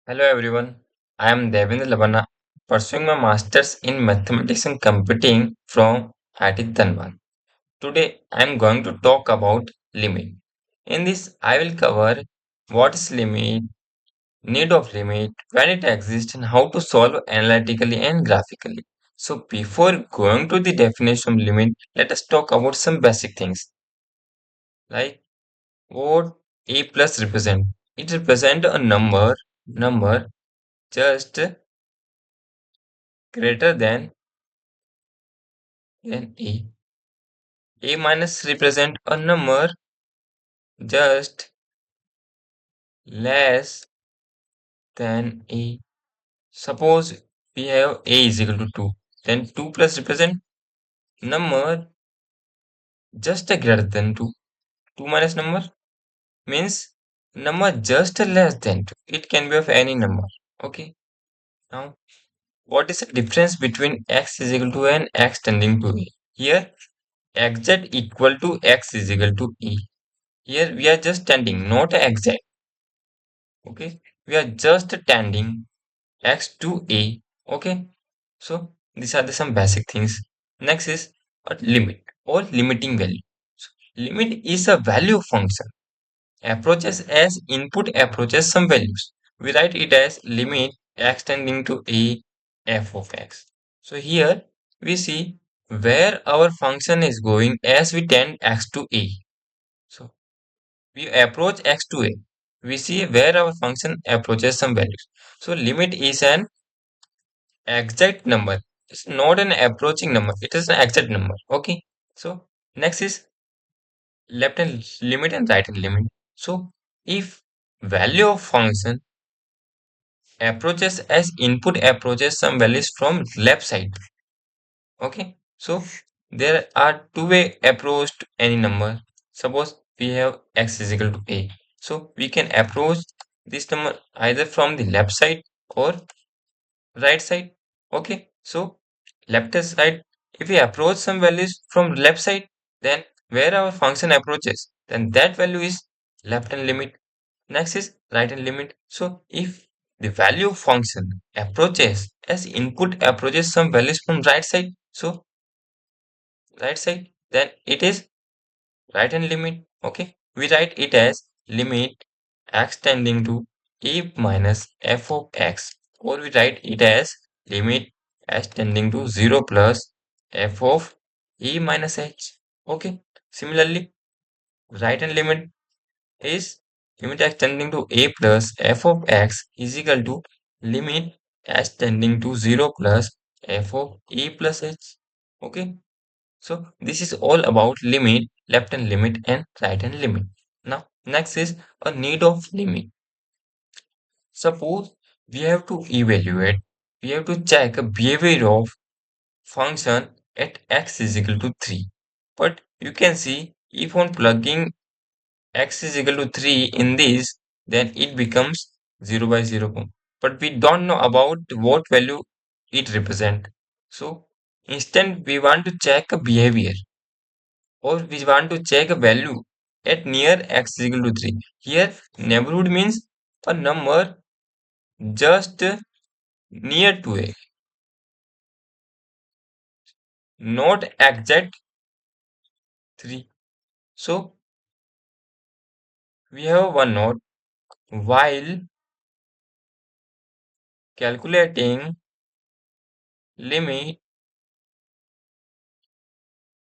Hello everyone, I am Devendra Labana, pursuing my master's in mathematics and computing from IIT Dhanbad. Today I am going to talk about limit. In this, I will cover what is limit, need of limit, when it exists, and how to solve analytically and graphically. So before going to the definition of limit, let us talk about some basic things like what a plus represent. It represents a number just greater than a. A minus represent a number just less than A. Suppose we have A is equal to 2. Then 2 plus represent number just greater than 2. 2 minus number means number just less than 2. It can be of any number. Okay. Now, what is the difference between x is equal to and x tending to A? Here, xz equal to x is equal to E. Here we are just tending, not exact. Okay. We are just tending x to a. Okay, so these are the some basic things. Next is a limit or limiting value. So, limit is a value function approaches as input approaches some values. We write it as limit x tending to a f of x. So here we see where our function is going as we tend x to a. So we approach x to a, we see where our function approaches some values. So limit is an exact number. It's not an approaching number. It is an exact number. Okay. So next is left hand limit and right hand limit. So if value of function approaches as input approaches some values from left side. Okay. So there are two-way approach to any number. Suppose we have x is equal to a. So we can approach this number either from the left side or right side. Okay, so left hand side, if we approach some values from left side, then where our function approaches, then that value is left hand limit. Next is right hand limit. So if the value of function approaches as input approaches some values from right side, so right side, then it is right hand limit. Okay, we write it as limit x tending to e minus f of x, or we write it as limit x tending to 0 plus f of e minus h. Okay, similarly, right hand limit is limit x tending to a plus f of x is equal to limit x tending to 0 plus f of e plus h. Okay, so this is all about limit, left hand limit and right hand limit. Now, next is a need of limit. Suppose we have to evaluate, we have to check a behavior of function at x is equal to 3. But you can see if on plugging x is equal to 3 in this, then it becomes 0 by 0. But we don't know about what value it represent. So instead we want to check a behavior, or we want to check a value at near x is equal to 3. Here, neighborhood means a number just near to a, not exact 3. So, we have one note. While calculating limit,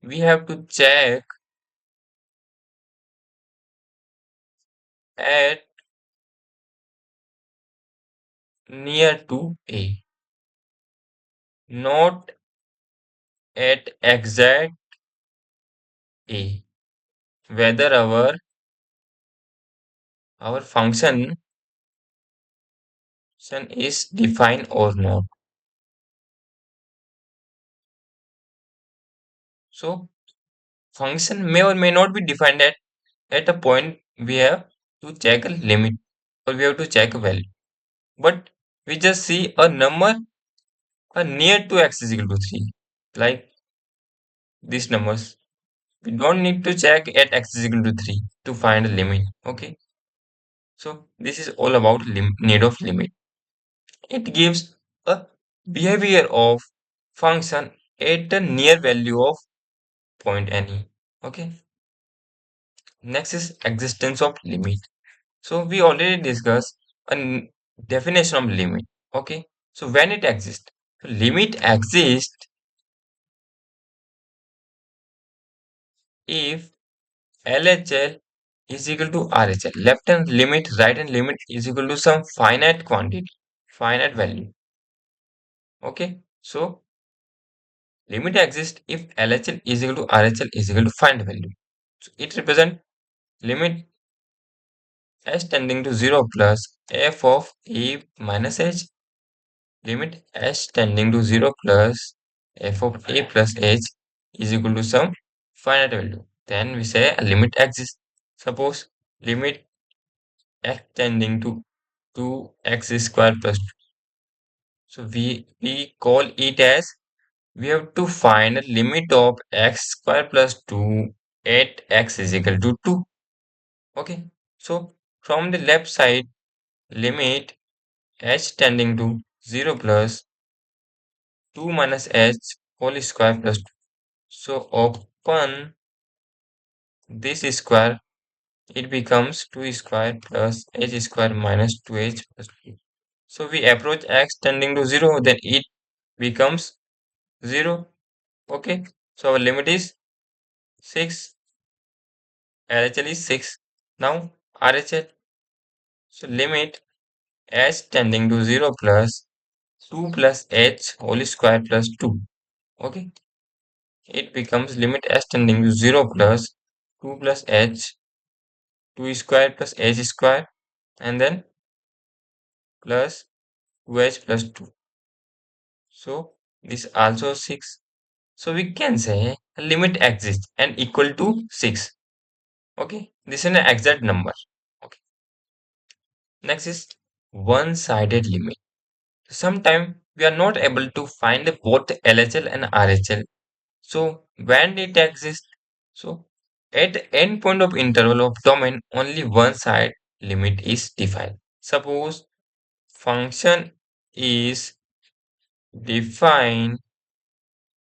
we have to check at near to a, not at exact a, whether our function is defined or not. So function may or may not be defined at a point we have to check a limit, or we have to check a value. But we just see a number near to x is equal to 3, like these numbers. We don't need to check at x is equal to 3 to find a limit. Okay. So this is all about need of limit. it gives a behavior of function at a near value of point any. Okay. Next is existence of limit. So we already discussed a definition of limit. Okay. So when it exists, so limit exists if LHL is equal to RHL. Left hand limit, right hand limit is equal to some finite quantity, finite value. Okay. So limit exists if LHL is equal to RHL is equal to finite value. So it represents limit s tending to 0 plus f of a minus h, limit s tending to 0 plus f of a plus h is equal to some finite value. Then we say a limit exists. Suppose limit x tending to 2x square plus 2. So we call it as we have to find a limit of x square plus 2 at x is equal to 2. Okay. So from the left side, limit h tending to 0 plus 2 minus h whole square plus 2. So open this square, it becomes 2 square plus h square minus 2h plus 2. So we approach x tending to 0, then it becomes 0. Okay. So our limit is 6. RHL is 6. Now RHL. So limit h tending to 0 plus 2 plus h whole square plus 2. Okay. It becomes limit h tending to 0 plus 2 plus h 2 square plus h square and then plus 2h plus 2. So this also 6. So we can say a limit exists and equal to 6. Okay. This is an exact number. Okay. Next is one-sided limit. Sometimes we are not able to find both LHL and RHL. So when it exists, so at the end point of interval of domain, only one side limit is defined. Suppose function is defined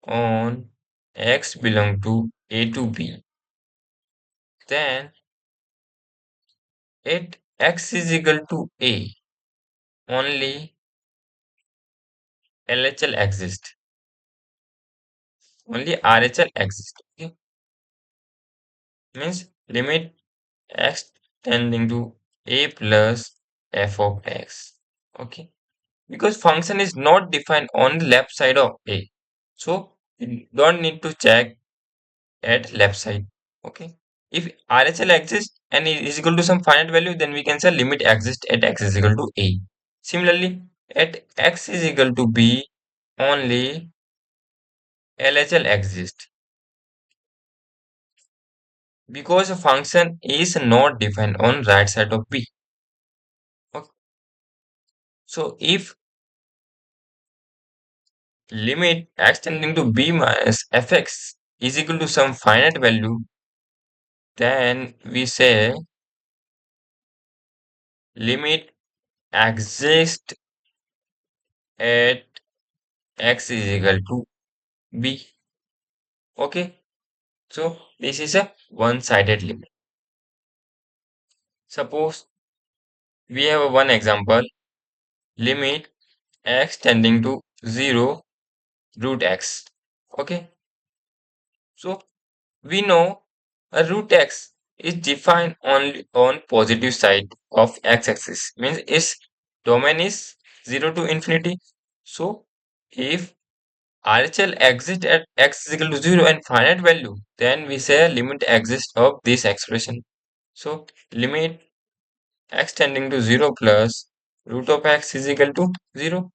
on x belong to a to b, then at x is equal to a, only LHL exists, only RHL exists. Okay? Means limit x tending to a plus f of x. Okay, because function is not defined on the left side of a, so we don't need to check at left side. Okay, if RHL exists and it is equal to some finite value, then we can say limit exists at x is equal to a. Similarly, at x is equal to b, only LHL exists because a function is not defined on right side of b. Okay. So if limit x tending to b minus fx is equal to some finite value, then we say limit exists at x is equal to b. Okay, so this is a one-sided limit. Suppose we have a one example, limit x tending to 0 root x. Okay, so we know a root x is defined only on positive side of x-axis, means its domain is 0 to infinity. So if RHL exists at x is equal to 0 and finite value, then we say limit exists of this expression. So limit x tending to 0 plus root of x is equal to 0.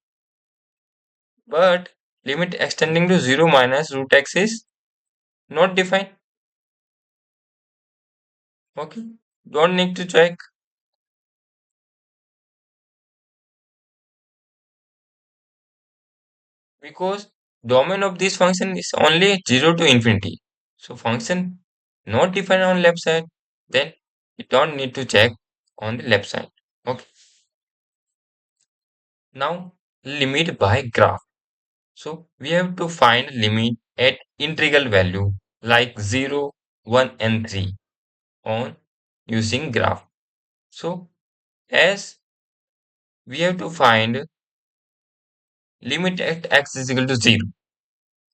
But limit x tending to 0 minus root x is not defined. Okay, don't need to check because domain of this function is only 0 to infinity. So function not defined on left side, then you don't need to check on the left side. Okay. Now limit by graph. So we have to find limit at integral value like 0, 1 and 3 on using graph. So as we have to find limit at x is equal to 0,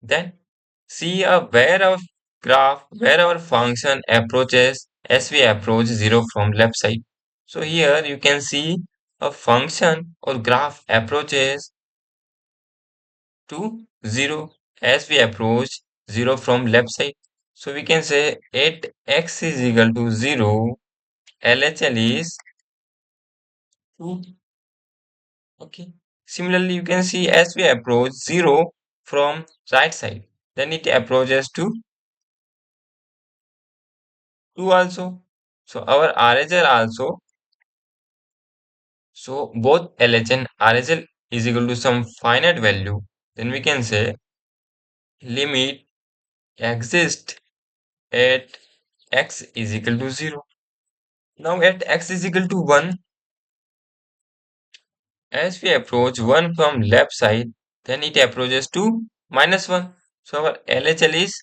then see where our graph, where our function approaches as we approach 0 from left side. So here you can see a function or graph approaches to 0 as we approach 0 from left side. So we can say at x is equal to 0, LHL is 2. Okay. Similarly, you can see as we approach 0 from right side, then it approaches to 2 also. So our RHL also, so both LH and RHL is equal to some finite value, then we can say limit exists at x is equal to 0. Now at x is equal to 1, as we approach 1 from left side, then it approaches to minus 1. So our LHL is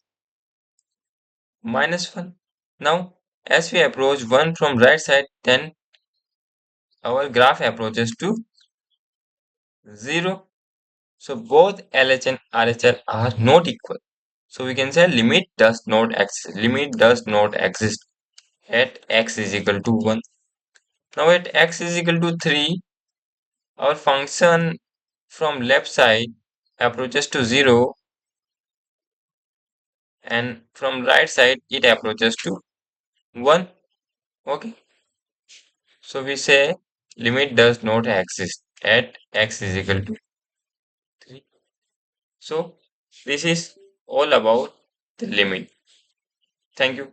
minus 1. Now as we approach 1 from right side, then our graph approaches to 0. So both LH and RHL are not equal. So we can say limit does not exist at x is equal to 1. Now at x is equal to 3, our function from left side approaches to 0 and from right side it approaches to 1. Okay. So we say limit does not exist at x is equal to 3. So this is all about the limit. Thank you.